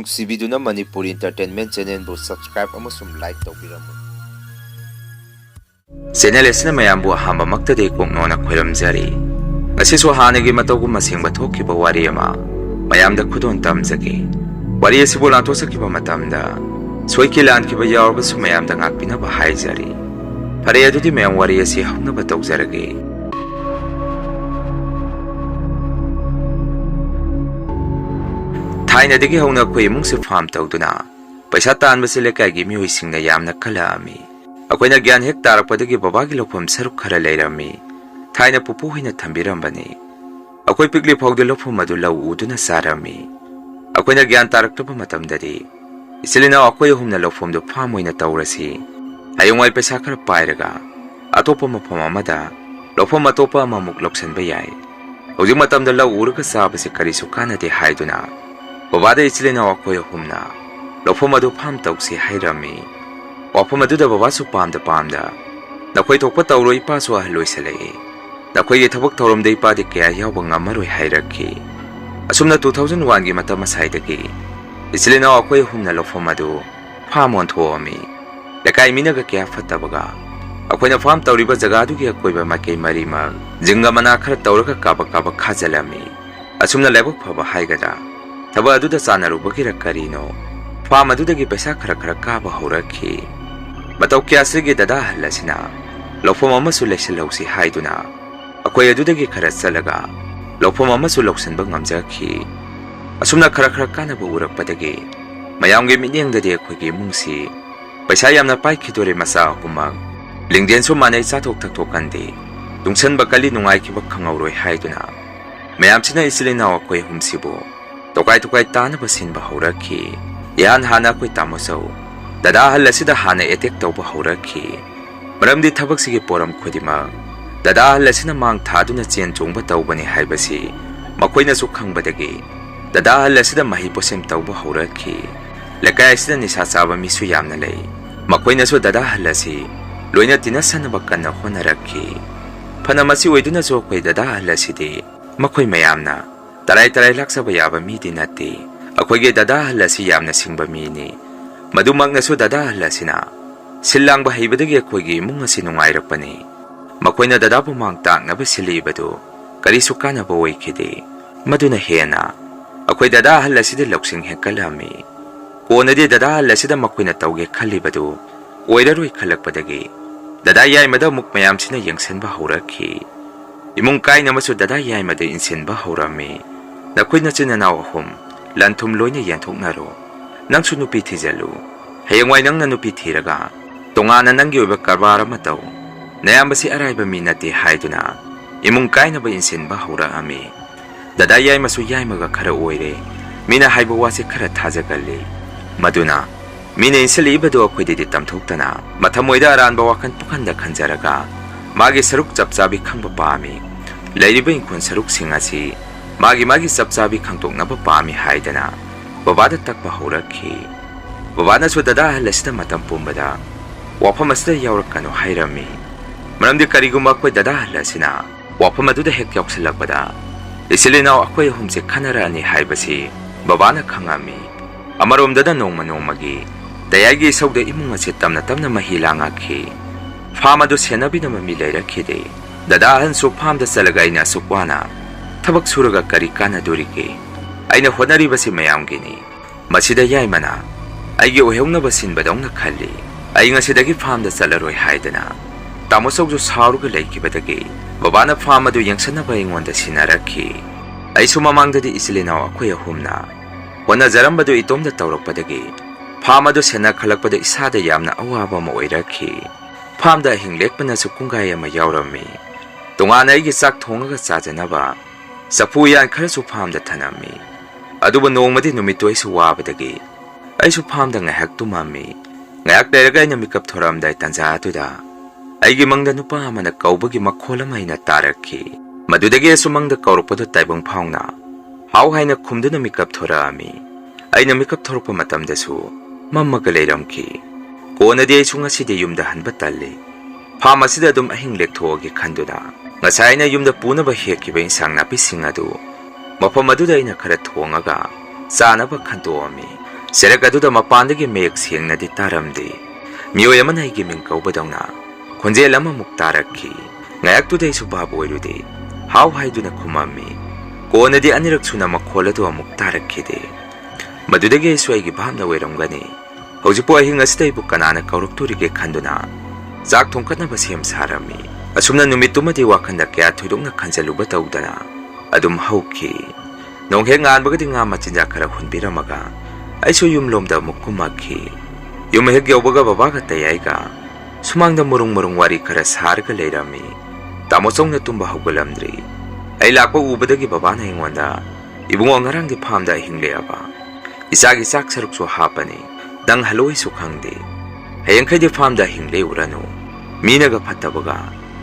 ꯅꯨꯡꯁꯤꯕꯤꯗꯨꯅ Manipuri entertainment ꯆꯦꯅꯦꯜꯕꯨ subscribe ꯑꯃꯁꯨꯡ like ꯇꯧꯕꯤꯔꯝꯃꯨ꯫ Channel ꯑꯁꯤꯅ ꯃꯌꯥꯝꯕꯨ ꯑꯍꯥꯟꯕꯃꯛꯇꯗꯤ ꯀꯣꯛꯅꯣꯅ ꯈꯣꯏꯔꯝꯖꯔꯤ꯫ ꯉꯁꯤꯁꯨ ꯍꯥꯟꯅꯒꯤ ꯃꯇꯧꯒꯨꯝ ꯑꯁꯦꯡꯕ ꯊꯣꯛꯈꯤꯕ ꯋꯥꯔꯤ ꯑꯃ ꯃꯌꯥꯝꯗ ꯈꯨꯗꯣꯟ ꯇꯝꯖꯒꯦ꯫ ꯋꯥꯔꯤ ꯑꯁꯤꯕꯨ ꯂꯥꯟꯊꯣꯛꯆꯈꯤꯕ ꯃꯇꯝꯗ ꯁꯣꯏꯈꯤ ꯂꯥꯟꯈꯤꯕ ꯌꯥꯎꯔꯕꯁꯨ ꯃꯌꯥꯝꯗ ꯉꯥꯛꯄꯤꯅꯕ ꯍꯥꯏꯖꯔꯤ꯫ ꯐꯔꯦ ꯑꯗꯨꯗꯤ ꯃꯌꯥꯝ ꯋꯥꯔꯤ ꯑꯁꯤ ꯍꯧꯅꯕ ꯇꯧꯖꯔꯒꯦ꯫ ꯊꯥꯏꯅꯗꯒꯤ ꯍꯧꯅ ꯑꯩꯈꯣꯏ ꯏꯃꯨꯡꯁꯦ ꯐꯥꯔꯝ ꯇꯧꯗꯨꯅ ꯄꯩꯁꯥ ꯇꯥꯟꯕꯁꯤ ꯂꯩꯀꯥꯏꯒꯤ ꯃꯤꯑꯣꯏꯁꯤꯡꯅ ꯌꯥꯝꯅ ꯈꯜꯂꯛꯑꯝꯃꯤ꯫ ꯑꯩꯈꯣꯏꯅ ꯒ꯭ꯌꯥꯟ ꯍꯦꯛ ꯇꯥꯔꯛꯄꯗꯒꯤ ꯕꯕꯥꯒꯤ ꯂꯧꯐꯝ ꯁꯔꯨꯛ ꯈꯔ ꯂꯩꯔꯝꯃꯤ꯫ ꯊꯥꯏꯅ ꯄꯨꯄꯨ ꯍꯣꯏꯅ ꯊꯝꯕꯤꯔꯝꯕꯅꯤ꯫ ꯑꯩꯈꯣꯏ ꯄꯤꯛꯂꯤ ꯐꯥꯎꯗ ꯂꯧꯐꯝ ꯑꯗꯨ ꯂꯧ ꯎꯗꯨꯅ ꯆꯥꯔꯝꯃꯤ꯫ ꯑꯩꯈꯣꯏꯅ ꯒ꯭ꯌꯥꯟ ꯇꯥꯔꯛꯇꯕ ꯃꯇꯝꯗꯗꯤ ꯏꯆꯤꯜ ꯏꯅꯥꯎ ꯑꯩꯈꯣꯏ ꯑꯍꯨꯝꯅ ꯂꯧꯐꯝꯗꯨ ꯐꯥꯔꯝ ꯑꯣꯏꯅ ꯇꯧꯔꯁꯤ, ꯍꯌꯦꯡꯋꯥꯏ ꯄꯩꯁꯥ ꯈꯔ ꯄꯥꯏꯔꯒ ꯑꯇꯣꯞꯄ ꯃꯐꯝ ꯑꯃꯗ ꯂꯧꯐꯝ ꯑꯇꯣꯞꯄ ꯑꯃꯃꯨꯛ ꯂꯧꯁꯤꯟꯕ ꯌꯥꯏ꯫ ꯍꯧꯖꯤꯛ ꯃꯇꯝꯗ ꯂꯧ ꯎꯔꯒ ꯆꯥꯕꯁꯤ ꯀꯔꯤꯁꯨ ꯀꯥꯟꯅꯗꯦ ꯍꯥꯏꯗꯨꯅ ꯕꯕꯥꯗ ꯏꯆꯤꯜ ꯏꯅꯥꯎ ꯑꯩꯈꯣꯏ ꯑꯍꯨꯝꯅ ꯂꯧꯐꯝ ꯑꯗꯨ ꯐꯥꯔꯝ ꯇꯧꯁꯤ ꯍꯥꯏꯔꯝꯃꯤ꯫ ꯋꯥꯐꯝ ꯑꯗꯨꯗ ꯕꯕꯥꯁꯨ ꯄꯥꯝꯗ ꯅꯈꯣꯏ ꯊꯣꯛꯄ ꯇꯧꯔꯣ, ꯏꯄꯥꯁꯨ ꯑꯍꯜ ꯑꯣꯏꯁꯜꯂꯛꯏ, ꯅꯈꯣꯏꯒꯤ ꯊꯕꯛ ꯊꯧꯔꯝꯗ ꯏꯄꯥꯗꯤ ꯀꯌꯥ ꯌꯥꯎꯕ ꯉꯝꯃꯔꯣꯏ ꯍꯥꯏꯔꯛꯈꯤ꯫ ꯑꯁꯨꯝꯅ 2001ꯒꯤ ꯃꯇꯝ ꯑꯁꯥꯏꯗꯒꯤ ꯏꯆꯤꯜ ꯏꯅꯥꯎ ꯑꯩꯈꯣꯏ ꯑꯍꯨꯝꯅ ꯂꯧꯐꯝ ꯑꯗꯨ ꯐꯥꯔꯝ ꯑꯣꯟꯊꯣꯛꯑꯝꯃꯤ꯫ ꯂꯩꯀꯥꯏ ꯃꯤꯅꯒ ꯀꯌꯥ ꯐꯠꯇꯕꯒ ꯑꯩꯈꯣꯏꯅ ꯐꯥꯔꯝ ꯇꯧꯔꯤꯕ ꯖꯒꯥꯗꯨꯒꯤ ꯑꯀꯣꯏꯕ ꯃꯥꯏꯀꯩ ꯃꯔꯤꯃꯛ ꯖꯤꯡꯒ ꯃꯅꯥ ꯈꯔ ꯇꯧꯔꯒ ꯀꯥꯕꯛ ꯈꯥꯖꯤꯜꯂꯝꯃꯤ꯫ ꯑꯁꯨꯝꯅ ꯂꯥꯏꯕꯛ ꯐꯕ ꯍꯥꯏꯒꯗ꯭ꯔꯥ, ꯊꯕꯛ ꯑꯗꯨꯗ ꯆꯥꯟꯅꯔꯨꯕꯒꯤꯔ ꯀꯔꯤꯅꯣ, ꯐꯥꯔꯝ ꯑꯗꯨꯗꯒꯤ ꯄꯩꯁꯥ ꯈꯔ ꯀꯥꯕ ꯍꯧꯔꯛꯈꯤ꯫ ꯃꯇꯧ ꯀꯌꯥꯁꯤꯒꯤ ꯗꯗꯥ ꯑꯍꯜ ꯑꯁꯤꯅ ꯂꯧꯐꯝ ꯑꯃꯁꯨ ꯂꯩꯁꯤꯜꯍꯧꯁꯤ ꯍꯥꯏꯗꯨꯅ ꯑꯩꯈꯣꯏ ꯑꯗꯨꯗꯒꯤ ꯈꯔ ꯆꯠꯂꯒ ꯂꯧꯐꯝ ꯑꯃꯁꯨ ꯂꯧꯁꯤꯟꯕ ꯉꯝꯖꯈꯤ꯫ ꯑꯁꯨꯝꯅ ꯈꯔ ꯀꯥꯟꯅꯕ ꯎꯔꯛꯄꯗꯒꯤ ꯃꯌꯥꯝꯒꯤ ꯃꯤꯠꯌꯦꯡꯗꯗꯤ ꯑꯩꯈꯣꯏꯒꯤ ꯏꯃꯨꯡꯁꯤ ꯄꯩꯁꯥ ꯌꯥꯝꯅ ꯄꯥꯏꯈꯤꯗꯣꯔꯦ, ꯃꯆꯥ ꯑꯍꯨꯝꯃꯛ ꯂꯤꯡꯖꯦꯜꯁꯨ ꯃꯥꯟꯅꯩ, ꯆꯥꯊꯣꯛ ꯊꯛꯇꯣꯛꯀꯟꯗꯦ, ꯇꯨꯡꯁꯟꯕ ꯀꯜꯂꯤ, ꯅꯨꯡꯉꯥꯏꯈꯤꯕ ꯈꯪꯍꯧꯔꯣꯏ ꯍꯥꯏꯗꯨꯅ ꯃꯌꯥꯝꯁꯤꯅ ꯏꯆꯤꯜ ꯏꯅꯥꯎ ꯑꯩꯈꯣꯏ ꯑꯍꯨꯝꯁꯤꯕꯨ ꯇꯣꯀꯥꯏ ꯇꯥꯅꯕ ꯁꯤꯟꯕ ꯍꯧꯔꯛꯈꯤ꯫ ꯏꯍꯥꯟ ꯍꯥꯟꯅ ꯑꯩꯈꯣꯏ ꯇꯥꯃꯣꯆꯧ ꯗꯗꯥ ꯑꯍꯜ ꯑꯁꯤꯗ ꯍꯥꯟꯅ ꯑꯦꯇꯦꯛ ꯇꯧꯕ ꯍꯧꯔꯛꯈꯤ꯫ ꯃꯔꯝꯗꯤ ꯊꯕꯛꯁꯤꯒꯤ ꯄꯣꯔꯝ ꯈꯨꯗꯤꯡꯃꯛ ꯗꯗꯥ ꯑꯍꯜ ꯑꯁꯤꯅ ꯃꯥꯡ ꯊꯥꯗꯨꯅ ꯆꯦꯟ ꯆꯣꯡꯕ ꯇꯧꯕꯅꯤ ꯍꯥꯏꯕꯁꯤ ꯃꯈꯣꯏꯅꯁꯨ ꯈꯪꯕꯗꯒꯤ ꯗꯗꯥ ꯑꯍꯜ ꯑꯁꯤꯗ ꯃꯍꯩ ꯄꯣꯠꯁꯦꯝ ꯇꯧꯕ ꯍꯧꯔꯛꯈꯤ꯫ ꯂꯩꯀꯥꯏ ꯑꯁꯤꯗ ꯅꯤꯁꯥ ꯆꯥꯕ ꯃꯤꯁꯨ ꯌꯥꯝꯅ ꯂꯩ꯫ ꯃꯈꯣꯏꯅꯁꯨ ꯗꯗꯥ ꯑꯍꯜ ꯑꯁꯤ ꯂꯣꯏꯅ ꯇꯤꯟꯅꯁꯟꯅꯕ ꯀꯟꯅ ꯍꯣꯠꯅꯔꯛꯈꯤ꯫ ꯐꯅ ꯃꯁꯤ ꯑꯣꯏꯗꯨꯅꯁꯨ ꯑꯩꯈꯣꯏ ꯗꯗꯥ ꯑꯍꯜ ꯑꯁꯤꯗꯤ ꯃꯈꯣꯏ ꯃꯌꯥꯝꯅ ꯇꯔꯥꯏ ꯂꯥꯛꯆꯕ ꯌꯥꯕ ꯃꯤꯗꯤ ꯅꯠꯇꯦ꯫ ꯑꯩꯈꯣꯏꯒꯤ ꯗꯗꯥ ꯑꯍꯜ ꯑꯁꯤ ꯌꯥꯝꯅ ꯁꯤꯡꯕ ꯃꯤꯅꯤ꯫ ꯃꯗꯨꯃꯛꯅꯁꯨ ꯗꯗꯥ ꯑꯍꯜ ꯑꯁꯤꯅ ꯁꯤꯜ ꯂꯥꯡꯕ ꯍꯩꯕꯗꯒꯤ ꯑꯩꯈꯣꯏꯒꯤ ꯏꯃꯨꯡ ꯑꯁꯤ ꯅꯨꯡꯉꯥꯏꯔꯛꯄꯅꯤ꯫ ꯃꯈꯣꯏꯅ ꯗꯗꯥꯕꯨ ꯃꯥꯡ ꯇꯥꯛꯅꯕ ꯁꯤꯜꯂꯤꯕꯗꯨ ꯀꯔꯤꯁꯨ ꯀꯥꯟꯅꯕ ꯑꯣꯏꯈꯤꯗꯦ꯫ ꯃꯗꯨꯅ ꯍꯦꯟꯅ ꯑꯩꯈꯣꯏ ꯗꯗꯥ ꯑꯍꯜ ꯑꯁꯤꯗ ꯂꯧꯁꯤꯡ ꯍꯦꯟꯀꯠꯂꯝꯃꯤ꯫ ꯀꯣꯟꯅꯗꯤ ꯗꯗꯥ ꯑꯍꯜ ꯑꯁꯤꯗ ꯃꯈꯣꯏꯅ ꯇꯧꯒꯦ ꯈꯜꯂꯤꯕꯗꯨ ꯑꯣꯏꯔꯔꯣꯏ ꯈꯜꯂꯛꯄꯗꯒꯤ ꯗꯗꯥ ꯌꯥꯏꯃꯗ ꯑꯃꯨꯛ ꯃꯌꯥꯝꯁꯤꯅ ꯌꯦꯡꯁꯤꯟꯕ ꯍꯧꯔꯛꯈꯤ꯫ ꯏꯃꯨꯡ ꯀꯥꯏꯅꯃꯁꯨ ꯗꯗꯥ ꯌꯥꯏꯃꯗ ꯏꯟꯁꯤꯟꯕ ꯍꯧꯔꯝꯃꯤ꯫ ꯅꯈꯣꯏ ꯅꯆꯤꯟ ꯅꯅꯥꯎ ꯑꯍꯨꯝ ꯂꯟ ꯊꯨꯝ ꯂꯣꯏꯅ ꯌꯦꯟꯊꯣꯛꯅꯔꯣ, ꯅꯪꯁꯨ ꯅꯨꯄꯤ ꯊꯤꯖꯜꯂꯨ, ꯍꯌꯦꯡꯋꯥꯏ ꯅꯪꯅ ꯅꯨꯄꯤ ꯊꯤꯔꯒ ꯇꯣꯉꯥꯟꯅ ꯅꯪꯒꯤ ꯑꯣꯏꯕ ꯀꯔꯕꯥꯔ ꯑꯃ ꯇꯧ, ꯅꯌꯥꯝꯕꯁꯤ ꯑꯔꯥꯏꯕ ꯃꯤ ꯅꯠꯇꯦ ꯍꯥꯏꯗꯨꯅ ꯏꯃꯨꯡ ꯀꯥꯏꯅꯕ ꯏꯟꯁꯤꯟꯕ ꯍꯧꯔꯛꯑꯝꯃꯤ꯫ ꯗꯗꯥ ꯌꯥꯏꯃꯁꯨ ꯌꯥꯏꯃꯒ ꯈꯔ ꯑꯣꯏꯔꯦ, ꯃꯤꯅ ꯍꯥꯏꯕ ꯋꯥꯁꯦ ꯈꯔ ꯊꯥꯖꯒꯜꯂꯤ꯫ ꯃꯗꯨꯅ ꯃꯤꯅ ꯏꯟꯁꯤꯜꯂꯛꯏꯕꯗꯨ ꯑꯩꯈꯣꯏꯗꯗꯤ ꯇꯝꯊꯣꯛꯇꯅ ꯃꯊꯃꯣꯏꯗ ꯑꯔꯥꯟꯕ ꯋꯥꯈꯜ ꯄꯨꯈꯟꯗ ꯈꯟꯖꯔꯒ ꯃꯥꯒꯤ ꯁꯔꯨꯛ ꯆꯞ ꯆꯥꯕꯤ ꯈꯪꯕ ꯄꯥꯝꯃꯤ꯫ ꯂꯩꯔꯤꯕ ꯏꯪꯈꯣꯜ ꯁꯔꯨꯛꯁꯤꯡ ꯑꯁꯤ ꯃꯥꯒꯤ ꯆꯞ ꯆꯥꯕꯤ ꯈꯪꯗꯣꯛꯅꯕ ꯄꯥꯝꯃꯤ ꯍꯥꯏꯗꯅ ꯕꯕꯥꯗ ꯇꯛꯄ ꯍꯧꯔꯛꯈꯤ꯫ ꯕꯕꯥꯅꯁꯨ ꯗꯗꯥ ꯑꯍꯜ ꯑꯁꯤꯗ ꯃꯇꯝ ꯄꯨꯝꯕꯗ ꯋꯥꯐꯝ ꯑꯁꯤꯗ ꯌꯥꯎꯔꯛꯀꯅꯨ ꯍꯥꯏꯔꯝꯃꯤ꯫ ꯃꯔꯝꯗꯤ ꯀꯔꯤꯒꯨꯝꯕ ꯑꯩꯈꯣꯏ ꯗꯗꯥ ꯑꯍꯜ ꯑꯁꯤꯅ ꯋꯥꯐꯝ ꯑꯗꯨꯗ ꯍꯦꯛ ꯌꯥꯎꯁꯤꯜꯂꯛꯄꯗ ꯏꯆꯤꯜ ꯏꯅꯥꯎ ꯑꯩꯈꯣꯏ ꯑꯍꯨꯝꯁꯦ ꯈꯟꯅꯔꯛꯑꯅꯤ ꯍꯥꯏꯕꯁꯤ ꯕꯕꯥꯅ ꯈꯪꯉꯝꯃꯤ꯫ ꯑꯃꯔꯣꯝꯗꯅ ꯅꯣꯡꯃꯒꯤ ꯗꯌꯥꯏꯒꯤ ꯏꯁꯧꯗ ꯏꯃꯨꯡ ꯑꯁꯤ ꯇꯞꯅ ꯃꯍꯤ ꯂꯥꯡꯉꯛꯈꯤ꯫ ꯐꯥꯔꯝ ꯑꯗꯨ ꯁꯦꯟꯅꯕꯤꯅꯕ ꯃꯤ ꯂꯩꯔꯛꯈꯤꯗꯦ꯫ ꯗꯗꯥ ꯑꯍꯜꯁꯨ ꯐꯥꯔꯝꯗ ꯆꯠꯂꯒ ꯑꯩꯅ ꯑꯁꯨꯛ ꯋꯥꯅ ꯊꯕꯛ ꯁꯨꯔꯒ ꯀꯔꯤ ꯀꯥꯟꯅꯗꯣꯔꯤꯒꯦ? ꯑꯩꯅ ꯍꯣꯠꯅꯔꯤꯕꯁꯤ ꯃꯌꯥꯝꯒꯤꯅꯤ꯫ ꯃꯁꯤꯗ ꯌꯥꯏꯃꯅ ꯑꯩꯒꯤ ꯑꯣꯏꯍꯧꯅꯕ ꯁꯤꯟꯕꯗꯧꯅ ꯈꯜꯂꯤ꯫ ꯑꯩ ꯉꯁꯤꯗꯒꯤ ꯐꯥꯔꯝꯗ ꯆꯠꯂꯔꯣꯏ ꯍꯥꯏꯗꯅ ꯇꯥꯃꯣꯆꯧꯁꯨ ꯁꯥꯎꯔꯒ ꯂꯩꯈꯤꯕꯗꯒꯤ ꯕꯕꯥꯅ ꯐꯥꯔꯝ ꯑꯗꯨ ꯌꯦꯡꯁꯤꯟꯅꯕ ꯑꯩꯉꯣꯟꯗ ꯁꯤꯟꯅꯔꯛꯈꯤ꯫ ꯑꯩꯁꯨ ꯃꯃꯥꯡꯗꯗꯤ ꯏꯆꯤꯜ ꯏꯅꯥꯎ ꯑꯩꯈꯣꯏ ꯑꯍꯨꯝꯅ ꯍꯣꯠꯅꯖꯔꯝꯕꯗꯨ ꯏꯇꯣꯝꯗ ꯇꯧꯔꯛꯄꯗꯒꯤ ꯐꯥꯔꯝ ꯑꯗꯨ ꯁꯦꯟꯅꯈꯠꯂꯛꯄꯗ ꯏꯁꯥꯗ ꯌꯥꯝꯅ ꯑꯋꯥꯕ ꯑꯃ ꯑꯣꯏꯔꯛꯈꯤ꯫ ꯐꯥꯔꯝꯗ ꯑꯍꯤꯡ ꯂꯦꯛꯄꯅꯁꯨ ꯄꯨꯡꯈꯥꯏ ꯑꯃ ꯌꯥꯎꯔꯝꯃꯤ꯫ ꯇꯣꯉꯥꯟꯅ ꯑꯩꯒꯤ ꯆꯥꯛ ꯊꯣꯡꯉꯒ ꯆꯥꯖꯅꯕ ꯆꯐꯨ ꯎꯌꯥꯟ ꯈꯔꯁꯨ ꯐꯥꯔꯝꯗ ꯊꯅꯝꯃꯤ꯫ ꯑꯗꯨꯕꯨ ꯅꯣꯡꯃꯗꯤ ꯅꯨꯃꯤꯠꯇꯨ ꯑꯩꯁꯨ ꯋꯥꯕꯗꯒꯤ ꯑꯩꯁꯨ ꯐꯥꯔꯝꯗ ꯉꯥꯏꯍꯥꯛ ꯇꯨꯝꯃꯝꯃꯤ꯫ ꯉꯥꯏꯍꯥꯛ ꯂꯩꯔꯒ ꯑꯩꯅ ꯃꯤꯀꯞ ꯊꯣꯔꯛꯑꯝꯗꯥꯏ ꯇꯥꯟꯖꯥ ꯑꯗꯨꯗ ꯑꯩꯒꯤ ꯃꯪꯗ ꯅꯨꯄꯥ ꯑꯃꯅ ꯀꯧꯕꯒꯤ ꯃꯈꯣꯜ ꯑꯃ ꯑꯩꯅ ꯇꯥꯔꯛꯈꯤ꯫ ꯃꯗꯨꯗꯒꯤ ꯑꯩꯁꯨ ꯃꯪꯗ ꯀꯧꯔꯛꯄꯗꯨ ꯇꯥꯏꯕꯪ ꯐꯥꯎꯅ ꯍꯥꯎ ꯍꯥꯏꯅ ꯈꯨꯝꯗꯨꯅ ꯃꯤꯀꯞ ꯊꯣꯔꯛꯑꯝꯃꯤ꯫ ꯑꯩꯅ ꯃꯤꯀꯞ ꯊꯣꯔꯛꯄ ꯃꯇꯝꯗꯁꯨ ꯃꯝꯃꯒ ꯂꯩꯔꯝꯈꯤ꯫ ꯀꯣꯟꯅꯗꯤ ꯑꯩꯁꯨ ꯉꯁꯤꯗꯤ ꯌꯨꯝꯗ ꯍꯟꯕ ꯇꯜꯂꯤ, ꯐꯥꯔꯝ ꯑꯁꯤꯗ ꯑꯗꯨꯝ ꯑꯍꯤꯡ ꯂꯦꯛꯊꯣꯛꯑꯒꯦ ꯈꯟꯗꯨꯅ ꯉꯁꯥꯏ ꯑꯩꯅ ꯌꯨꯝꯗ ꯄꯨꯅꯕ ꯍꯦꯛꯈꯤꯕ ꯏꯟꯁꯥꯡ ꯅꯥꯄꯤꯁꯤꯡ ꯑꯗꯨ ꯃꯐꯝ ꯑꯗꯨꯗ ꯑꯩꯅ ꯈꯔ ꯊꯣꯡꯉꯒ ꯆꯥꯅꯕ ꯈꯟꯇꯣꯛꯑꯝꯃꯤ꯫ ꯆꯦꯔꯛ ꯑꯗꯨꯗ ꯃꯄꯥꯟꯗꯒꯤ ꯃꯌꯦꯛ ꯁꯦꯡꯅꯗꯤ ꯇꯥꯔꯝꯗꯦ꯫ ꯃꯤꯑꯣꯏ ꯑꯃꯅ ꯑꯩꯒꯤ ꯃꯤꯡ ꯀꯧꯕꯗꯧꯅ ꯈꯣꯟꯖꯦꯜ ꯑꯃꯃꯨꯛ ꯇꯥꯔꯛꯈꯤ꯫ ꯉꯥꯏꯍꯥꯛꯇꯨꯗ ꯑꯩꯁꯨ ꯚꯥꯞ ꯑꯣꯏꯔꯨꯗꯦ꯫ ꯍꯥꯎ ꯍꯥꯏꯗꯨꯅ ꯈꯨꯝꯃꯝꯃꯤ꯫ ꯀꯣꯟꯅꯗꯤ ꯑꯅꯤꯔꯛ ꯁꯨꯅ ꯃꯈꯣꯜ ꯑꯗꯨ ꯑꯃꯨꯛ ꯇꯥꯔꯛꯈꯤꯗꯦ꯫ ꯃꯗꯨꯗꯒꯤ ꯑꯩꯁꯨ ꯑꯩꯒꯤ ꯚꯥꯞꯅ ꯑꯣꯏꯔꯝꯒꯅꯤ꯫ ꯍꯧꯖꯤꯛꯄꯨ ꯑꯍꯤꯡ ꯑꯁꯤꯗ ꯑꯩꯕꯨ ꯀꯅꯥꯅ ꯀꯧꯔꯛꯇꯣꯔꯤꯒꯦ ꯈꯟꯗꯨꯅ ꯆꯥꯛ ꯊꯣꯡꯈꯠꯅꯕ ꯁꯦꯝ ꯁꯥꯔꯝꯃꯤ꯫ ꯑꯁꯨꯝꯅ ꯅꯨꯃꯤꯠꯇꯨꯃꯗꯤ ꯋꯥꯈꯜꯗ ꯀꯌꯥ ꯊꯣꯏꯗꯣꯛꯅ ꯈꯟꯖꯜꯂꯨꯕ ꯇꯧꯗꯅ ꯑꯗꯨꯝ ꯍꯧꯈꯤ꯫ ꯅꯣꯡꯍꯦꯛ ꯉꯥꯟꯕꯒꯗꯤ ꯉꯥ ꯃꯆꯤꯟꯖꯥꯛ ꯈꯔ ꯍꯨꯟꯕꯤꯔꯝꯃꯒ ꯑꯩꯁꯨ ꯌꯨꯝꯂꯣꯝꯗ ꯑꯃꯨꯛ ꯀꯨꯝꯃꯛꯈꯤ꯫ ꯌꯨꯝ ꯍꯦꯛ ꯌꯧꯕꯒ ꯕꯕꯥꯒ ꯇꯌꯥꯏꯒ ꯁꯨꯃꯥꯡꯗ ꯃꯔꯨꯡ ꯃꯔꯨꯡ ꯋꯥꯔꯤ ꯈꯔ ꯁꯥꯔꯒ ꯂꯩꯔꯝꯃꯤ꯫ ꯇꯥꯃꯣꯆꯧꯅ ꯇꯨꯝꯕ ꯍꯧꯒꯠꯂꯝꯗ꯭ꯔꯤ꯫ ꯑꯩ ꯂꯥꯛꯄ ꯎꯕꯗꯒꯤ ꯕꯕꯥꯅ ꯑꯩꯉꯣꯟꯗ "ꯏꯕꯨꯡꯉꯣ, ꯉꯔꯥꯡꯗꯤ ꯐꯥꯝꯗ ꯑꯍꯤꯡ ꯂꯦꯛꯑꯕ? ꯏꯆꯥꯒꯤ ꯆꯥꯛ ꯁꯔꯨꯛꯁꯨ ꯍꯥꯞꯄꯅꯤ, ꯅꯪ ꯍꯜꯂꯣꯏꯁꯨ ꯈꯪꯗꯦ꯫ ꯍꯌꯦꯡꯈꯩꯗꯤ ꯐꯥꯝꯗ ꯑꯍꯤꯡ ꯂꯦꯛꯎꯔꯅꯨ, ꯃꯤꯅꯒ ꯐꯠꯇꯕꯒ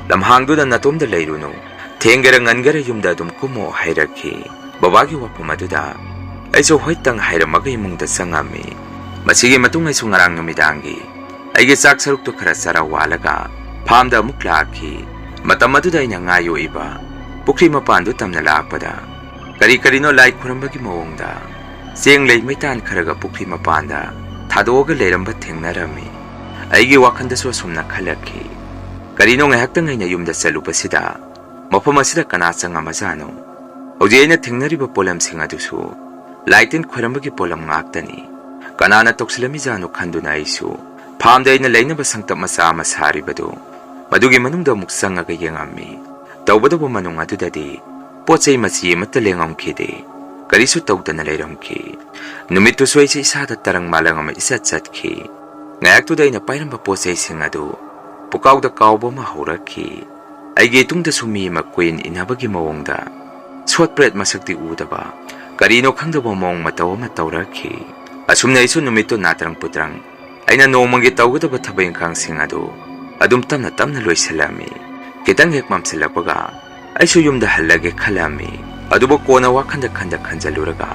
ꯂꯝꯍꯥꯡꯗꯨꯗ ꯅꯇꯣꯝꯗ ꯂꯩꯔꯨꯅꯨ, ꯊꯦꯡꯒꯦꯔ ꯉꯟꯒꯦꯔ ꯌꯨꯝꯗ ꯑꯗꯨꯝ ꯀꯨꯝꯃꯣ" ꯍꯥꯏꯔꯛꯈꯤ꯫ ꯕꯕꯥꯒꯤ ꯋꯥꯐꯝ ꯑꯗꯨꯗ ꯑꯩꯁꯨ ꯍꯣꯏꯇꯪ ꯍꯥꯏꯔꯝꯃꯒ ꯏꯃꯨꯡꯗ ꯆꯪꯉꯝꯃꯤ꯫ ꯃꯁꯤꯒꯤ ꯃꯇꯨꯡ ꯑꯩꯁꯨ ꯉꯔꯥꯡ ꯅꯨꯃꯤꯗꯥꯡꯒꯤ ꯑꯩꯒꯤ ꯆꯥꯛ ꯁꯔꯨꯛꯇꯨ ꯈꯔ ꯆꯔꯥ ꯋꯥꯜꯂꯒ ꯐꯥꯝꯗ ꯑꯃꯨꯛ ꯂꯥꯛꯈꯤ꯫ ꯃꯇꯝ ꯑꯗꯨꯗ ꯑꯩꯅ ꯉꯥ ꯌꯣꯛꯏꯕ ꯄꯨꯈ꯭ꯔꯤ ꯃꯄꯥꯟꯗꯨ ꯇꯝꯅ ꯂꯥꯛꯄꯗ ꯀꯔꯤ ꯀꯔꯤꯅꯣ ꯂꯥꯏ ꯈꯨꯔꯝꯕꯒꯤ ꯃꯑꯣꯡꯗ ꯆꯦꯡ ꯂꯩ ꯃꯩꯇꯥꯟ ꯈꯔꯒ ꯄꯨꯈ꯭ꯔꯤ ꯃꯄꯥꯟꯗ ꯊꯥꯗꯣꯛꯑꯒ ꯂꯩꯔꯝꯕ ꯊꯦꯡꯅꯔꯝꯃꯤ꯫ ꯑꯩꯒꯤ ꯋꯥꯈꯜꯗꯁꯨ ꯑꯁꯨꯝꯅ ꯈꯜꯂꯛꯈꯤ, ꯀꯔꯤꯅꯣ ꯉꯥꯏꯍꯥꯛꯇꯪ ꯑꯩꯅ ꯌꯨꯝꯗ ꯆꯠꯂꯨꯕꯁꯤꯗ ꯃꯐꯝ ꯑꯁꯤꯗ ꯀꯅꯥ ꯆꯪꯉꯝꯃꯖꯥꯠꯅꯣ? ꯍꯧꯖꯤꯛ ꯑꯩꯅ ꯊꯦꯡꯅꯔꯤꯕ ꯄꯣꯠꯂꯝꯁꯤꯡ ꯑꯗꯨꯁꯨ ꯂꯥꯏꯇꯤꯟ ꯈꯣꯏꯔꯝꯕꯒꯤ ꯄꯣꯠꯂꯝ ꯉꯥꯛꯇꯅꯤ꯫ ꯀꯅꯥꯅ ꯇꯧꯁꯤꯜꯂꯝꯃꯤꯖꯥꯠꯅꯣ ꯈꯟꯗꯨꯅ ꯑꯩꯁꯨ ꯐꯥꯝꯗ ꯑꯩꯅ ꯂꯩꯅꯕ ꯁꯪꯇꯞ ꯃꯆꯥ ꯑꯃ ꯁꯥꯔꯤꯕꯗꯨ ꯃꯗꯨꯒꯤ ꯃꯅꯨꯡꯗ ꯑꯃꯨꯛ ꯆꯪꯉꯒ ꯌꯦꯡꯉꯝꯃꯤ꯫ ꯇꯧꯕꯇꯕꯨ ꯃꯅꯨꯡ ꯑꯗꯨꯗꯗꯤ ꯄꯣꯠ ꯆꯩ ꯃꯆꯤ ꯑꯃꯠꯇ ꯂꯦꯡꯉꯝꯈꯤꯗꯦ꯫ ꯀꯔꯤꯁꯨ ꯇꯧꯗꯅ ꯂꯩꯔꯝꯈꯤ꯫ ꯅꯨꯃꯤꯠꯇꯨꯁꯨ ꯑꯩꯁꯦ ꯏꯁꯥꯗ ꯇꯔꯪ ꯃꯥꯂꯪ ꯑꯃ ꯏꯆꯠ ꯆꯠꯈꯤ꯫ ꯉꯥꯏꯍꯥꯛꯇꯨꯗ ꯑꯩꯅ ꯄꯥꯏꯔꯝꯕ ꯄꯣꯠ ꯆꯩꯁꯤꯡ ꯑꯗꯨ ꯄꯨꯀꯥꯎꯗ ꯀꯥꯎꯕ ꯑꯃ ꯍꯧꯔꯛꯈꯤ꯫ ꯑꯩꯒꯤ ꯏꯇꯨꯡꯗꯁꯨ ꯃꯤ ꯑꯃ ꯀꯨꯏꯟ ꯏꯟꯅꯕꯒꯤ ꯃꯑꯣꯡꯗ ꯁꯣꯠꯄ꯭ꯔꯦꯠ ꯃꯁꯛꯇꯤ ꯎꯗꯕ ꯀꯔꯤꯅꯣ ꯈꯪꯗꯕ ꯃꯑꯣꯡ ꯃꯇꯧ ꯑꯃ ꯇꯧꯔꯛꯈꯤ꯫ ꯑꯁꯨꯝꯅ ꯑꯩꯁꯨ ꯅꯨꯃꯤꯠꯇꯨ ꯅꯥꯇ꯭ꯔꯪ ꯄꯨꯇ꯭ꯔꯪ ꯑꯩꯅ ꯅꯣꯡꯃꯒꯤ ꯇꯧꯒꯗꯕ ꯊꯕꯛ ꯏꯪꯈꯥꯡꯁꯤꯡ ꯑꯗꯨ ꯑꯗꯨꯝ ꯇꯞꯅ ꯇꯞꯅ ꯂꯣꯏꯁꯤꯜꯂꯝꯃꯤ꯫ ꯈꯤꯇꯪ ꯍꯦꯛ ꯃꯝꯁꯤꯜꯂꯛꯄꯒ ꯑꯩꯁꯨ ꯌꯨꯝꯗ ꯍꯜꯂꯒꯦ ꯈꯜꯂꯝꯃꯤ꯫ ꯑꯗꯨꯕꯨ ꯀꯣꯟꯅ ꯋꯥꯈꯟꯗ ꯈꯟꯖꯜꯂꯨꯔꯒ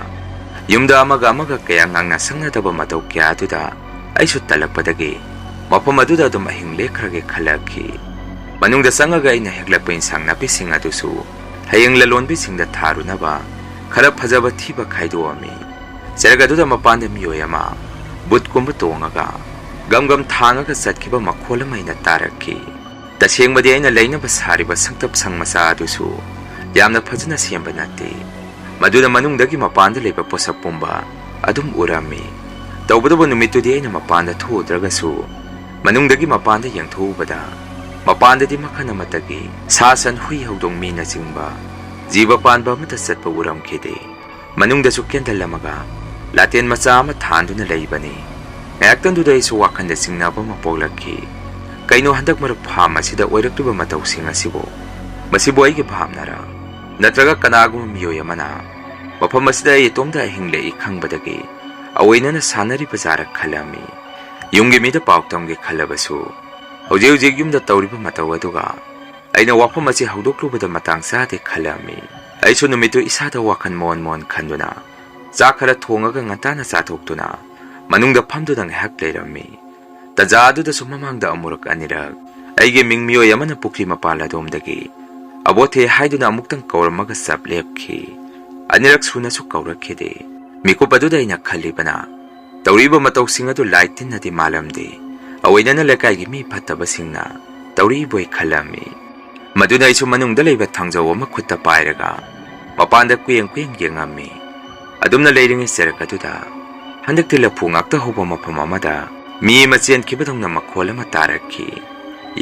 ꯌꯨꯝꯗ ꯑꯃꯒ ꯀꯌꯥ ꯉꯥꯡꯅ ꯁꯪꯅꯗꯕ ꯃꯇꯧ ꯀꯌꯥ ꯑꯗꯨꯗ ꯑꯩꯁꯨ ꯇꯜꯂꯛꯄꯗꯒꯤ ꯃꯐꯝ ꯑꯗꯨꯗ ꯑꯗꯨꯝ ꯑꯍꯤꯡ ꯂꯦꯛꯈ꯭ꯔꯒꯦ ꯈꯜꯂꯛꯈꯤ꯫ ꯃꯅꯨꯡꯗ ꯆꯪꯉꯒ ꯑꯩꯅ ꯍꯦꯛꯂꯛꯄ ꯏꯟꯁꯥꯡ ꯅꯥꯄꯤꯁꯤꯡ ꯑꯗꯨꯁꯨ ꯍꯌꯦꯡ ꯂꯂꯣꯟꯕꯤꯁꯤꯡꯗ ꯊꯥꯔꯨꯅꯕ ꯈꯔ ꯐꯖꯕ ꯊꯤꯕ ꯈꯥꯏꯗꯣꯛꯑꯝꯃꯤ꯫ ꯆꯦꯔꯛ ꯑꯗꯨꯗ ꯃꯄꯥꯟꯗ ꯃꯤꯑꯣꯏ ꯑꯃ ꯕꯨꯠꯀꯨꯝꯕ ꯇꯣꯡꯉꯒ ꯒꯝ ꯒꯝ ꯊꯥꯡꯉꯒ ꯆꯠꯈꯤꯕ ꯃꯈꯣꯜ ꯑꯃ ꯑꯩꯅ ꯇꯥꯔꯛꯈꯤ꯫ ꯇꯁꯦꯡꯕꯗꯤ ꯑꯩꯅ ꯂꯩꯅꯕ ꯁꯥꯔꯤꯕ ꯁꯪꯇꯞ ꯁꯪ ꯃꯆꯥ ꯑꯗꯨꯁꯨ ꯌꯥꯝꯅ ꯐꯖꯅ ꯁꯦꯝꯕ ꯅꯠꯇꯦ꯫ ꯃꯗꯨꯅ ꯃꯅꯨꯡꯗꯒꯤ ꯃꯄꯥꯟꯗ ꯂꯩꯕ ꯄꯣꯠꯁꯛ ꯄꯨꯝꯕ ꯑꯗꯨꯝ ꯎꯔꯝꯃꯤ꯫ ꯇꯧꯕꯇꯕꯨ ꯅꯨꯃꯤꯠꯇꯨꯗꯤ ꯑꯩꯅ ꯃꯄꯥꯟꯗ ꯊꯣꯛꯎꯗ꯭ꯔꯒꯁꯨ ꯃꯅꯨꯡꯗꯒꯤ ꯃꯄꯥꯟꯗ ꯌꯦꯡꯊꯣꯛꯎꯕꯗ ꯃꯄꯥꯟꯗꯗꯤ ꯃꯈꯜ ꯑꯃꯠꯇꯒꯤ ꯁꯥ ꯁꯟ ꯍꯨꯏ ꯍꯧꯗꯣꯡ ꯃꯤꯅꯆꯤꯡꯕ ꯖꯤꯕ ꯄꯥꯟꯕ ꯑꯃꯠꯇ ꯆꯠꯄ ꯎꯔꯝꯈꯤꯗꯦ꯫ ꯃꯅꯨꯡꯗꯁꯨ ꯀꯦꯟꯗꯜ ꯑꯃꯒ ꯂꯥꯇꯦꯟ ꯃꯆꯥ ꯑꯃ ꯊꯥꯟꯗꯨꯅ ꯂꯩꯕꯅꯤ꯫ ꯉꯥꯏꯍꯥꯛꯇꯪꯗꯨꯗ ꯑꯩꯁꯨ ꯋꯥꯈꯜꯗ ꯆꯤꯡꯅꯕ ꯑꯃ ꯄꯣꯛꯂꯛꯈꯤ꯫ ꯀꯩꯅꯣ ꯍꯟꯗꯛ ꯃꯔꯛ ꯐꯥꯝ ꯑꯁꯤꯗ ꯑꯣꯏꯔꯛꯂꯤꯕ ꯃꯇꯧꯁꯤꯡ ꯑꯁꯤꯕꯨ ꯃꯁꯤꯕꯨ ꯑꯩꯒꯤ ꯚꯥꯞꯅꯔꯥ ꯅꯠꯇ꯭ꯔꯒ ꯀꯅꯥꯒꯨꯝꯕ ꯃꯤꯑꯣꯏ ꯑꯃꯅ ꯃꯐꯝ ꯑꯁꯤꯗ ꯑꯩ ꯏꯇꯣꯝꯇ ꯑꯍꯤꯡ ꯂꯦꯛꯏ ꯈꯪꯕꯗꯒꯤ ꯑꯑꯣꯏꯅꯅ ꯁꯥꯟꯅꯔꯤꯕꯖꯥꯔ ꯈꯜꯂꯝꯃꯤ꯫ ꯌꯨꯝꯒꯤ ꯃꯤꯗ ꯄꯥꯎ ꯇꯝꯒꯦ ꯈꯜꯂꯕꯁꯨ ꯍꯧꯖꯤꯛ ꯌꯨꯝꯗ ꯇꯧꯔꯤꯕ ꯃꯇꯧ ꯑꯗꯨꯒ ꯑꯩꯅ ꯋꯥꯐꯝ ꯑꯁꯤ ꯍꯧꯗꯣꯛꯂꯨꯕꯗ ꯃꯇꯥꯡ ꯆꯥꯗꯦ ꯈꯜꯂꯝꯃꯤ꯫ ꯑꯩꯁꯨ ꯅꯨꯃꯤꯠꯇꯨ ꯏꯁꯥꯗ ꯋꯥꯈꯜ ꯃꯣꯟ ꯈꯟꯗꯨꯅ ꯆꯥꯛ ꯈꯔ ꯊꯣꯡꯉꯒ ꯉꯟꯇꯥꯅ ꯆꯥꯊꯣꯛꯇꯨꯅ ꯃꯅꯨꯡꯗ ꯐꯝꯗꯨꯅ ꯉꯥꯏꯍꯥꯛ ꯂꯩꯔꯝꯃꯤ꯫ ꯇꯟꯖꯥ ꯑꯗꯨꯗꯁꯨ ꯃꯃꯥꯡꯗ ꯑꯃꯨꯔꯛ ꯑꯅꯤꯔꯛ ꯑꯩꯒꯤ ꯃꯤꯡ ꯃꯤꯑꯣꯏ ꯑꯃꯅ ꯄꯨꯈ꯭ꯔꯤ ꯃꯄꯥꯟ ꯑꯗꯣꯝꯗꯒꯤ "ꯑꯕꯣꯊꯦ" ꯍꯥꯏꯗꯨꯅ ꯑꯃꯨꯛꯇꯪ ꯀꯧꯔꯝꯃꯒ ꯆꯞ ꯂꯦꯞꯈꯤ꯫ ꯑꯅꯤꯔꯛ ꯁꯨꯅꯁꯨ ꯀꯧꯔꯛꯈꯤꯗꯦ꯫ ꯃꯤꯀꯨꯞ ꯑꯗꯨꯗ ꯑꯩꯅ ꯈꯜꯂꯤꯕꯅ ꯇꯧꯔꯤꯕ ꯃꯇꯧꯁꯤꯡ ꯑꯗꯨ ꯂꯥꯏ ꯇꯤꯟꯅꯗꯤ ꯃꯥꯜꯂꯝꯗꯦ, ꯑꯑꯣꯏꯅꯅ ꯂꯩꯀꯥꯏꯒꯤ ꯃꯤ ꯐꯠꯇꯕꯁꯤꯡꯅ ꯇꯧꯔꯤꯕꯣꯏ ꯈꯜꯂꯝꯃꯤ꯫ ꯃꯗꯨꯅ ꯑꯩꯁꯨ ꯃꯅꯨꯡꯗ ꯂꯩꯕ ꯊꯥꯡꯖꯧ ꯑꯃ ꯈꯨꯠꯇ ꯄꯥꯏꯔꯒ ꯃꯄꯥꯟꯗ ꯀꯨꯌꯦꯡ ꯌꯦꯡꯉꯝꯃꯤ꯫ ꯑꯗꯨꯝꯅ ꯂꯩꯔꯤꯉꯩ ꯆꯦꯔꯛ ꯑꯗꯨꯗ ꯍꯟꯗꯛꯇꯤ ꯂꯐꯨ ꯉꯥꯛꯇ ꯍꯧꯕ ꯃꯐꯝ ꯑꯃꯗ ꯃꯤ ꯑꯃ ꯆꯦꯟꯈꯤꯕꯗꯧꯅ ꯃꯈꯣꯜ ꯑꯃ ꯇꯥꯔꯛꯈꯤ꯫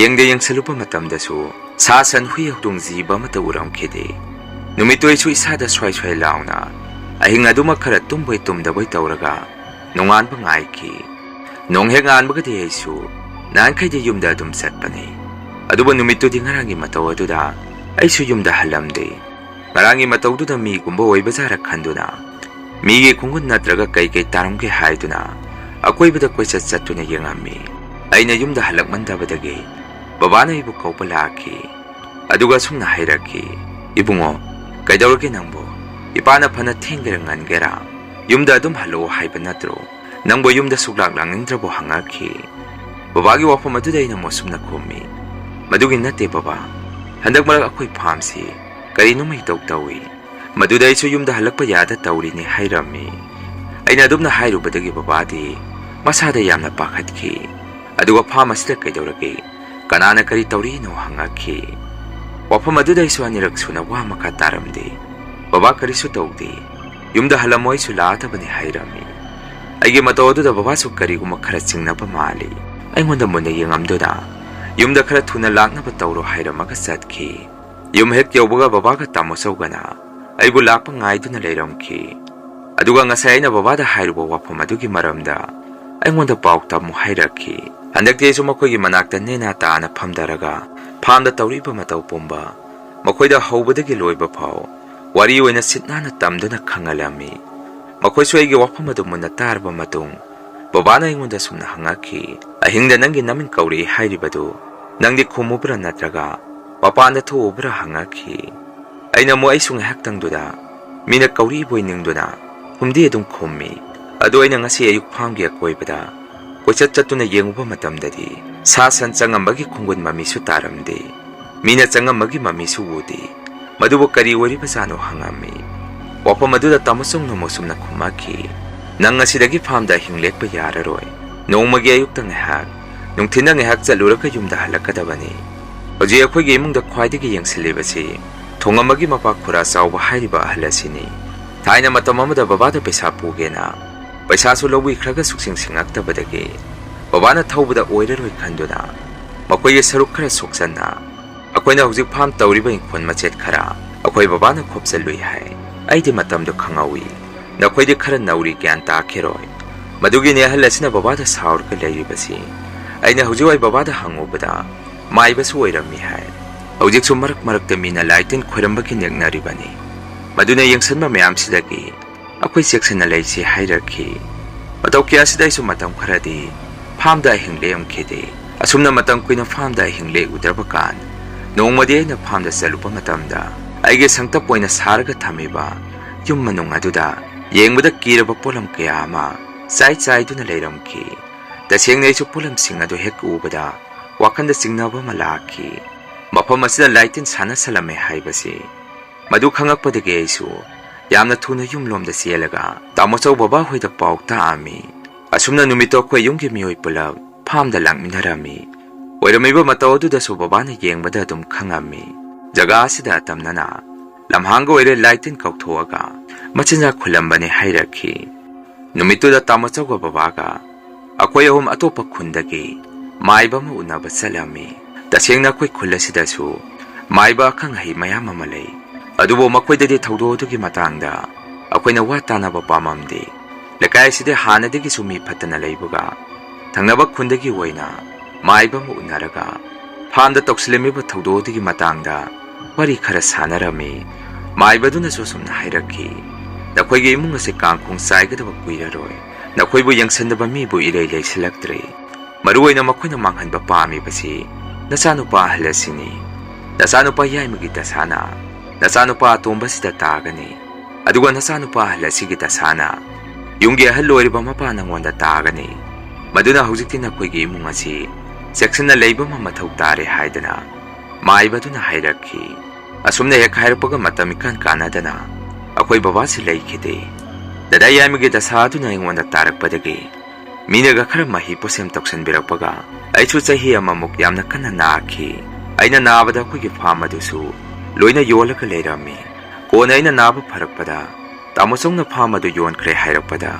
ꯌꯦꯡꯁꯜꯂꯨꯕ ꯃꯇꯝꯗꯁꯨ ꯁꯥ ꯁꯟ ꯍꯨꯏ ꯍꯧꯗꯣꯡ ꯖꯤꯕ ꯑꯃꯠꯇ ꯎꯔꯝꯈꯤꯗꯦ꯫ ꯅꯨꯃꯤꯠꯇꯨ ꯑꯩꯁꯨ ꯏꯁꯥꯗ ꯁ꯭ꯋꯥꯏ ꯂꯥꯎꯅ ꯑꯍꯤꯡ ꯑꯗꯨꯃꯛ ꯈꯔ ꯇꯨꯝꯕꯣꯏ ꯇꯨꯝꯗꯕꯣꯏ ꯇꯧꯔꯒ ꯅꯣꯡꯉꯥꯟꯕ ꯉꯥꯏꯈꯤ꯫ ꯅꯣꯡ ꯍꯦꯛ ꯉꯥꯟꯕꯒꯗꯤ ꯑꯩꯁꯨ ꯅꯍꯥꯟꯈꯩꯗꯤ ꯌꯨꯝꯗ ꯑꯗꯨꯝ ꯆꯠꯄꯅꯤ꯫ ꯑꯗꯨꯕꯨ ꯅꯨꯃꯤꯠꯇꯨꯗꯤ ꯉꯔꯥꯡꯒꯤ ꯃꯇꯧ ꯑꯗꯨꯗ ꯑꯩꯁꯨ ꯌꯨꯝꯗ ꯍꯜꯂꯝꯗꯦ꯫ ꯉꯔꯥꯡꯒꯤ ꯃꯇꯧꯗꯨꯗ ꯃꯤꯒꯨꯝꯕ ꯑꯣꯏꯕꯖꯥꯔ ꯈꯟꯗꯨꯅ ꯃꯤꯒꯤ ꯈꯣꯡꯒꯨꯟ ꯅꯠꯇ꯭ꯔꯒ ꯀꯩ ꯇꯥꯔꯝꯒꯦ ꯍꯥꯏꯗꯨꯅ ꯑꯀꯣꯏꯕꯗ ꯀꯣꯏꯆꯠ ꯆꯠꯇꯨꯅ ꯌꯦꯡꯉꯝꯃꯤ꯫ ꯑꯩꯅ ꯌꯨꯝꯗ ꯍꯜꯂꯛꯃꯟꯗꯕꯗꯒꯤ ꯕꯕꯥꯅ ꯑꯩꯕꯨ ꯀꯧꯕ ꯂꯥꯛꯈꯤ꯫ ꯑꯗꯨꯒ ꯑꯁꯨꯝꯅ ꯍꯥꯏꯔꯛꯈꯤ, "ꯏꯕꯨꯡꯉꯣ, ꯀꯩꯗꯧꯔꯒꯦ ꯅꯪꯕꯨ? ꯏꯄꯥꯅ ꯐꯅ ꯊꯦꯡꯒꯦꯔ ꯉꯟꯒꯦꯔꯥ ꯌꯨꯝꯗ ꯑꯗꯨꯝ ꯍꯜꯂꯛꯑꯣ ꯍꯥꯏꯕ ꯅꯠꯇ꯭ꯔꯣ? ꯅꯪꯕꯨ ꯌꯨꯝꯗ ꯁꯨꯛꯂꯥꯛ ꯂꯥꯛꯅꯤꯡꯗ꯭ꯔꯕꯣ?" ꯍꯪꯉꯛꯈꯤ꯫ ꯕꯕꯥꯒꯤ ꯋꯥꯐꯝ ꯑꯗꯨꯗ ꯑꯩꯅ ꯃꯣꯁꯨꯝꯅ ꯈꯨꯝꯃꯤ, "ꯃꯗꯨꯒꯤ ꯅꯠꯇꯦ ꯕꯕꯥ, ꯍꯟꯗꯛ ꯃꯔꯛ ꯑꯩꯈꯣꯏ ꯐꯥꯝꯁꯤ ꯀꯔꯤꯅꯣꯃ ꯏꯇꯧ ꯇꯧꯏ, ꯃꯗꯨꯗ ꯑꯩꯁꯨ ꯌꯨꯝꯗ ꯍꯜꯂꯛꯄ ꯌꯥꯗ ꯇꯧꯔꯤꯅꯤ" ꯍꯥꯏꯔꯝꯃꯤ꯫ ꯑꯩꯅ ꯑꯗꯨꯝꯅ ꯍꯥꯏꯔꯨꯕꯗꯒꯤ ꯕꯕꯥꯗꯤ ꯃꯁꯥꯗ ꯌꯥꯝꯅ ꯄꯥꯈꯠꯈꯤ ꯑꯗꯨꯒ ꯐꯥꯝ ꯑꯁꯤꯗ ꯀꯩꯗꯧꯔꯒꯦ ꯀꯅꯥꯅ ꯀꯔꯤ ꯇꯧꯔꯤꯅꯣ ꯍꯪꯉꯛꯈꯤ ꯋꯥꯐꯝ ꯑꯗꯨꯗ ꯑꯩꯁꯨ ꯑꯅꯤꯔꯛ ꯁꯨꯅ ꯋꯥ ꯃꯈꯥ ꯇꯥꯔꯝꯗꯦ ꯕꯕꯥ ꯀꯔꯤꯁꯨ ꯇꯧꯗꯦ ꯌꯨꯝꯗ ꯍꯜꯂꯝꯃꯣ ꯑꯩꯁꯨ ꯂꯥꯛꯑꯗꯕꯅꯤ ꯍꯥꯏꯔꯝꯃꯤ ꯑꯩꯒꯤ ꯃꯇꯧ ꯑꯗꯨꯗ ꯕꯕꯥꯁꯨ ꯀꯔꯤꯒꯨꯝꯕ ꯈꯔ ꯆꯤꯡꯅꯕ ꯃꯥꯜꯂꯤ ꯑꯩꯉꯣꯟꯗ ꯃꯨꯟꯅ ꯌꯦꯡꯉꯝꯗꯨꯅ ꯌꯨꯝꯗ ꯈꯔ ꯊꯨꯅ ꯂꯥꯛꯅꯕ ꯇꯧꯔꯣ ꯍꯥꯏꯔꯝꯃꯒ ꯆꯠꯈꯤ ꯌꯨꯝ ꯍꯦꯛ ꯌꯧꯕꯒ ꯕꯕꯥꯒ ꯇꯥꯃꯣꯆꯧꯒꯅ ꯑꯩꯕꯨ ꯂꯥꯛꯄ ꯉꯥꯏꯗꯨꯅ ꯂꯩꯔꯝꯈꯤ ꯑꯗꯨꯒ ꯉꯁꯥꯏ ꯑꯩꯅ ꯕꯕꯥꯗ ꯍꯥꯏꯔꯨꯕ ꯋꯥꯐꯝ ꯑꯗꯨꯒꯤ ꯃꯔꯝꯗ ꯑꯩꯉꯣꯟꯗ ꯄꯥꯎ ꯇꯝꯃꯨ ꯍꯥꯏꯔꯛꯈꯤ ꯍꯟꯗꯛꯇꯤ ꯑꯩꯁꯨ ꯃꯈꯣꯏꯒꯤ ꯃꯅꯥꯛꯇ ꯅꯦꯅꯥ ꯇꯥꯅ ꯐꯝꯗꯔꯒ ꯐꯥꯝꯗ ꯇꯧꯔꯤꯕ ꯃꯇꯧ ꯄꯨꯝꯕ ꯃꯈꯣꯏꯗ ꯍꯧꯕꯗꯒꯤ ꯂꯣꯏꯕ ꯐꯥꯎ ꯋꯥꯔꯤ ꯑꯣꯏꯅ ꯁꯤꯠ ꯅꯥꯟꯅ ꯇꯝꯗꯨꯅ ꯈꯪꯍꯜꯂꯝꯃꯤ ꯃꯈꯣꯏꯁꯨ ꯑꯩꯒꯤ ꯋꯥꯐꯝ ꯑꯗꯨ ꯃꯨꯟꯅ ꯇꯥꯔꯕ ꯃꯇꯨꯡ ꯕꯕꯥꯅ ꯑꯩꯉꯣꯟꯗ ꯁꯨꯝꯅ ꯍꯪꯉꯛꯈꯤ ꯑꯍꯤꯡꯗ ꯅꯪꯒꯤ ꯅꯃꯤꯡ ꯀꯧꯔꯛꯏ ꯍꯥꯏꯔꯤꯕꯗꯨ ꯅꯪꯗꯤ ꯈꯨꯝꯃꯨꯕ꯭ꯔꯥ ꯅꯠꯇ꯭ꯔꯒ ꯃꯄꯥꯟꯗ ꯊꯣꯛꯎꯕ꯭ꯔꯥ ꯍꯪꯉꯛꯈꯤ ꯑꯩꯅ ꯑꯃꯨꯛ ꯑꯩꯁꯨ ꯉꯥꯏꯍꯥꯛꯇꯪꯗꯨꯗ ꯃꯤꯅ ꯀꯧꯔꯤꯕꯣꯏ ꯅꯤꯡꯗꯨꯅ ꯍꯨꯝꯗꯤ ꯑꯗꯨꯝ ꯈꯨꯝꯃꯤ ꯑꯗꯨ ꯑꯩꯅ ꯉꯁꯤ ꯑꯌꯨꯛ ꯐꯥꯝꯒꯤ ꯑꯀꯣꯏꯕꯗ ꯀꯣꯏꯆꯠ ꯆꯠꯇꯨꯅ ꯌꯦꯡꯉꯨꯕ ꯃꯇꯝꯗꯗꯤ ꯁꯥ ꯁꯟ ꯆꯪꯉꯝꯕꯒꯤ ꯈꯣꯡꯒꯨꯟ ꯃꯃꯤꯁꯨ ꯇꯥꯔꯝꯗꯦ ꯃꯤꯅ ꯆꯪꯉꯝꯕꯒꯤ ꯃꯃꯤꯁꯨ ꯎꯗꯦ ꯃꯗꯨꯕꯨ ꯀꯔꯤ ꯑꯣꯏꯔꯤꯕꯖꯥꯠꯅꯣ ꯍꯪꯉꯝꯃꯤ ꯋꯥꯐꯝ ꯑꯗꯨꯗ ꯇꯥꯃꯣꯆꯧꯅ ꯃꯣꯁꯨꯝꯅ ꯈꯨꯝꯃꯛꯈꯤ ꯅꯪ ꯉꯁꯤꯗꯒꯤ ꯐꯥꯝꯗ ꯑꯍꯤꯡ ꯂꯦꯛꯄ ꯌꯥꯔꯔꯣꯏ ꯅꯣꯡꯃꯒꯤ ꯑꯌꯨꯛꯇ ꯉꯥꯏꯍꯥꯛ ꯅꯨꯡꯊꯤꯟꯗ ꯉꯥꯏꯍꯥꯛ ꯆꯠꯂꯨꯔꯒ ꯌꯨꯝꯗ ꯍꯜꯂꯛꯀꯗꯕꯅꯤ ꯍꯧꯖꯤꯛ ꯑꯩꯈꯣꯏꯒꯤ ꯏꯃꯨꯡꯗ ꯈ꯭ꯋꯥꯏꯗꯒꯤ ꯌꯦꯡꯁꯤꯜꯂꯤꯕꯁꯤ ꯊꯣꯡꯉꯝꯕꯒꯤ ꯃꯄꯥ ꯈꯨꯔꯥ ꯆꯥꯎꯕ ꯍꯥꯏꯔꯤꯕ ꯑꯍꯜ ꯑꯁꯤꯅꯤ ꯊꯥꯏꯅ ꯃꯇꯝ ꯑꯃꯗ ꯕꯕꯥꯗ ꯄꯩꯁా ꯄꯨꯒꯦꯅ ꯄꯩꯁꯥꯁꯨ ꯂꯧꯕꯤꯈ꯭ꯔꯒ ꯁꯨꯛꯁꯤꯡ ꯁꯤꯡꯉꯛꯇꯕꯗꯒꯤ ꯕꯕꯥꯅ ꯊꯧꯕꯗ ꯑꯣꯏꯔꯔꯣꯏ ꯈꯟꯗꯨꯅ ꯃꯈꯣꯏꯒꯤ ꯁꯔꯨꯛ ꯈꯔ ꯁꯣꯛꯆꯟꯅ ꯑꯩꯈꯣꯏꯅ ꯍꯧꯖꯤꯛ ꯐꯥꯝ ꯇꯧꯔꯤꯕ ꯏꯪꯈꯣꯜ ꯃꯆꯦꯠ ꯈꯔ ꯑꯩꯈꯣꯏ ꯕꯕꯥꯅ ꯈꯣꯞꯆꯜꯂꯨꯏ ꯍꯥꯏ ꯑꯩꯗꯤ ꯃꯇꯝꯗꯣ ꯈꯪꯍꯧꯏ ꯅꯈꯣꯏꯗꯤ ꯈꯔ ꯅꯧꯔꯤ ꯒ꯭ꯌꯥꯟ ꯇꯥꯈꯤꯔꯣꯏ ꯃꯗꯨꯒꯤꯅꯦ ꯑꯍꯜ ꯑꯁꯤꯅ ꯕꯕꯥꯗ ꯁꯥꯎꯔꯒ ꯂꯩꯔꯤꯕꯁꯤ ꯑꯩꯅ ꯍꯧꯖꯤꯛ ꯋꯥꯏ ꯕꯕꯥꯗ ꯍꯪꯉꯨꯕꯗ ꯃꯥꯏꯕꯁꯨ ꯑꯣꯏꯔꯝꯃꯤ ꯍꯥꯏ ꯍꯧꯖꯤꯛꯁꯨ ꯃꯔꯛ ꯃꯔꯛꯇ ꯃꯤꯅ ꯂꯥꯏꯇꯤꯟ ꯈꯣꯏꯔꯝꯕꯒꯤ ꯅꯦꯛꯅꯔꯤꯕꯅꯤ ꯃꯗꯨꯅ ꯌꯦꯡꯁꯤꯟꯕ ꯃꯌꯥꯝꯁꯤꯗꯒꯤ ꯑꯩꯈꯣꯏ ꯆꯦꯛꯁꯤꯟꯅ ꯂꯩꯁꯤ ꯍꯥꯏꯔꯛꯈꯤ ꯃꯇꯧ ꯀꯌꯥꯁꯤꯗ ꯑꯩꯁꯨ ꯃꯇꯝ ꯈꯔꯗꯤ ꯐꯥꯝꯗ ꯑꯍꯤꯡ ꯂꯦꯛꯑꯝꯈꯤꯗꯦ ꯑꯁꯨꯝꯅ ꯃꯇꯝ ꯀꯨꯏꯅ ꯐꯥꯝꯗ ꯑꯍꯤꯡ ꯂꯦꯛꯎꯗ꯭ꯔꯕ ꯀꯥꯟ ꯅꯣꯡꯃꯗꯤ ꯑꯩꯅ ꯐꯥꯝꯗ ꯆꯠꯂꯨꯕ ꯃꯇꯝꯗ ꯑꯩꯒꯤ ꯁꯪꯇꯞ ꯑꯣꯏꯅ ꯁꯥꯔꯒ ꯊꯝꯃꯤꯕ ꯌꯨꯝ ꯃꯅꯨꯡ ꯑꯗꯨꯗ ꯌꯦꯡꯕꯗ ꯀꯤꯔꯕ ꯄꯣꯠꯂꯝ ꯀꯌꯥ ꯑꯃ ꯆꯥꯏꯗꯨꯅ ꯂꯩꯔꯝꯈꯤ ꯇꯁꯦꯡꯅ ꯑꯩꯁꯨ ꯄꯣꯠꯂꯝꯁꯤꯡ ꯑꯗꯨ ꯍꯦꯛ ꯎꯕꯗ ꯋꯥꯈꯟꯗ ꯆꯤꯡꯅꯕ ꯑꯃ ꯂꯥꯛꯈꯤ ꯃꯐꯝ ꯑꯁꯤꯗ ꯂꯥꯏꯇꯤꯟ ꯁꯥꯟꯅꯁꯜꯂꯝꯃꯦ ꯍꯥꯏꯕꯁꯤ ꯃꯗꯨ ꯈꯪꯉꯛꯄꯗꯒꯤ ꯑꯩꯁꯨ ꯌꯥꯝꯅ ꯊꯨꯅ ꯌꯨꯝꯂꯣꯝꯗ ꯆꯦꯜꯂꯒ ꯇꯥꯃꯣꯆꯧ ꯕꯕꯥ ꯍꯣꯏꯗ ꯄꯥꯎ ꯇꯥꯛꯑꯝꯃꯤ ꯑꯁꯨꯝꯅ ꯅꯨꯃꯤꯠꯇꯣ ꯑꯩꯈꯣꯏ ꯌꯨꯝꯒꯤ ꯃꯤꯑꯣꯏ ꯄꯨꯂꯞ ꯐꯥꯝꯗ ꯂꯥꯛꯃꯤꯟꯅꯔꯝꯃꯤ ꯑꯣꯏꯔꯝꯃꯤꯕ ꯃꯇꯧ ꯑꯗꯨꯗꯁꯨ ꯕꯕꯥꯅ ꯌꯦꯡꯕꯗ ꯑꯗꯨꯝ ꯈꯪꯉꯝꯃꯤ ꯖꯒꯥ ꯑꯁꯤꯗ ꯑꯇꯝꯅꯅ ꯂꯝꯍꯥꯡꯒ ꯑꯣꯏꯔꯦ ꯂꯥꯏꯇꯤꯟ ꯀꯧꯊꯣꯛꯑꯒ ꯃꯆꯤꯟꯖꯥꯛ ꯈꯨꯜꯂꯝꯕꯅꯤ ꯍꯥꯏꯔꯛꯈꯤ ꯅꯨꯃꯤꯠꯇꯨꯗ ꯇꯥꯃꯣꯆꯧꯒ ꯕꯕꯥꯒ ꯑꯩꯈꯣꯏ ꯑꯍꯨꯝ ꯑꯇꯣꯞꯄ ꯈꯨꯟꯗꯒꯤ ꯃꯥꯏꯕ ꯑꯃ ꯎꯅꯕ ꯆꯠꯂꯝꯃꯤ ꯇꯁꯦꯡꯅ ꯑꯩꯈꯣꯏ ꯈꯨꯜ ꯑꯁꯤꯗꯁꯨ ꯃꯥꯏꯕ ꯑꯈꯪ ꯑꯍꯩ ꯃꯌꯥꯝ ꯑꯃ ꯂꯩ ꯑꯗꯨꯕꯨ ꯃꯈꯣꯏꯗꯗꯤ ꯊꯧꯗꯣꯛ ꯑꯗꯨꯒꯤ ꯃꯇꯥꯡꯗ ꯑꯩꯈꯣꯏꯅ ꯋꯥ ꯇꯥꯅꯕ ꯄꯥꯝꯃꯝꯗꯦ ꯂꯩꯀꯥꯏ ꯑꯁꯤꯗ ꯍꯥꯟꯅꯗꯒꯤꯁꯨ ꯃꯤ ꯐꯠꯇꯅ ꯂꯩꯕꯒ ꯊꯪꯅꯕ ꯈꯨꯟꯗꯒꯤ ꯑꯣꯏꯅ ꯃꯥꯏꯕ ꯑꯃ ꯎꯅꯔꯒ ꯐꯥꯝꯗ ꯇꯧꯁꯤꯜꯂꯝꯃꯤꯕ ꯊꯧꯗꯣꯛ ꯑꯗꯨꯒꯤ ꯃꯇꯥꯡꯗ ꯋꯥꯔꯤ ꯈꯔ ꯁꯥꯟꯅꯔꯝꯃꯤ ꯃꯥꯏꯕꯗꯨꯅꯁꯨ ꯁꯨꯝꯅ ꯍꯥꯏꯔꯛꯈꯤ ꯅꯈꯣꯏꯒꯤ ꯏꯃꯨꯡ ꯑꯁꯤ ꯀꯥꯡꯈꯣꯡ ꯆꯥꯏꯒꯗꯕ ꯀꯨꯏꯔꯔꯣꯏ ꯅꯈꯣꯏꯕꯨ ꯌꯦꯡꯁꯤꯟꯗꯕ ꯃꯤꯕꯨ ꯏꯔꯩ ꯂꯩꯁꯤꯜꯂꯛꯇ꯭ꯔꯦ ꯃꯔꯨꯑꯣꯏꯅ ꯃꯈꯣꯏꯅ ꯃꯥꯡꯍꯟꯕ ꯄꯥꯝꯃꯤꯕꯁꯤ ꯅꯆꯥꯅꯨꯄꯥ ꯑꯍꯜ ꯑꯁꯤꯅꯤ ꯅꯆꯥꯅꯨꯄꯥ ꯌꯥꯏꯃꯒꯤ ꯗꯁꯥꯅ ꯅꯆꯥꯅꯨꯄꯥ ꯑꯇꯣꯝꯕꯁꯤꯗ ꯇꯥꯒꯅꯤ ꯑꯗꯨꯒ ꯅꯆꯥꯅꯨꯄꯥ ꯑꯍꯜ ꯑꯁꯤꯒꯤ ꯗꯁꯥꯅ ꯌꯨꯝꯒꯤ ꯑꯍꯜ ꯑꯣꯏꯔꯤꯕ ꯃꯄꯥ ꯅꯉꯣꯟꯗ ꯇꯥꯒꯅꯤ ꯃꯗꯨꯅ ꯍꯧꯖꯤꯛꯇꯤ ꯅꯈꯣꯏꯒꯤ ꯏꯃꯨꯡ ꯑꯁꯤ ꯆꯦꯛꯁꯤꯟꯅ ꯂꯩꯕ ꯑꯃ ꯃꯊꯧ ꯇꯥꯔꯦ ꯍꯥꯏꯗꯅ ꯃꯥꯏꯕꯗꯨꯅ ꯍꯥꯏꯔꯛꯈꯤ ꯑꯁꯨꯝꯅ ꯍꯦꯛ ꯍꯥꯏꯔꯛꯄꯒ ꯃꯇꯝ ꯏꯀꯥꯟ ꯀꯥꯟꯅꯗꯅ ꯑꯩꯈꯣꯏ ꯕꯕꯥꯁꯤ ꯂꯩꯈꯤꯗꯦ ꯗꯗꯥ ꯌꯥꯏꯃꯒꯤ ꯗꯁꯥ ꯑꯗꯨꯅ ꯑꯩꯉꯣꯟꯗ ꯇꯥꯔꯛꯄꯗꯒꯤ ꯃꯤꯅꯒ ꯈꯔ ꯃꯍꯤ ꯄꯣꯠꯁꯦꯝ ꯇꯧꯁꯤꯟꯕꯤꯔꯛꯄꯒ ꯑꯩꯁꯨ ꯆꯍꯤ ꯑꯃꯃꯨꯛ ꯌꯥꯝꯅ ꯀꯟꯅ ꯅꯥꯈꯤ ꯑꯩꯅ ꯅꯥꯕꯗ ꯑꯩꯈꯣꯏꯒꯤ ꯐꯥꯝ ꯑꯗꯨꯁꯨ ꯂꯣꯏꯅ ꯌꯣꯜꯂꯒ ꯂꯩꯔꯝꯃꯤ ꯀꯣꯟꯅ ꯑꯩꯅ ꯅꯥꯕ ꯐꯔꯛꯄꯗ ꯇꯥꯃꯣꯆꯧꯅ ꯐꯥꯝ ꯑꯗꯨ ꯌꯣꯟꯈ꯭ꯔꯦ ꯍꯥꯏꯔꯛꯄꯗ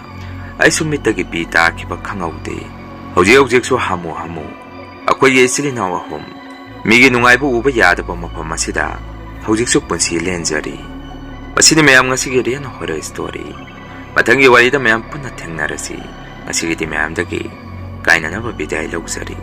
ꯑꯩꯁꯨ ꯃꯤꯠꯇꯒꯤ ꯄꯤ ꯇꯥꯈꯤꯕ ꯈꯪꯍꯧꯗꯦ ꯍꯧꯖꯤꯛꯁꯨ ꯍꯥꯃꯨ ꯑꯩꯈꯣꯏꯒꯤ ꯏꯆꯤꯜ ꯏꯅꯥꯎ ꯑꯍꯨꯝ ꯃꯤꯒꯤ ꯅꯨꯡꯉꯥꯏꯕ ꯎꯕ ꯌꯥꯗꯕ ꯃꯐꯝ ꯑꯁꯤꯗ ꯍꯧꯖꯤꯛꯁꯨ ꯄꯨꯟꯁꯤ ꯂꯦꯟꯖꯔꯤ ꯃꯁꯤꯅꯤ ꯃꯌꯥꯝ ꯉꯁꯤꯒꯤ ꯔꯤꯌꯦꯜ ꯍꯣꯔꯔ ꯁ꯭ꯇꯣꯔꯤ ꯃꯊꯪꯒꯤ ꯋꯥꯔꯤꯗ ꯃꯌꯥꯝ ꯄꯨꯟꯅ ꯊꯦꯡꯅꯔꯁꯤ ꯉꯁꯤꯒꯤꯗꯤ ꯃꯌꯥꯝꯗꯒꯤ ꯀꯥꯏꯅꯅꯕ ꯕꯤꯗꯥꯏ ꯂꯧꯖꯔꯤ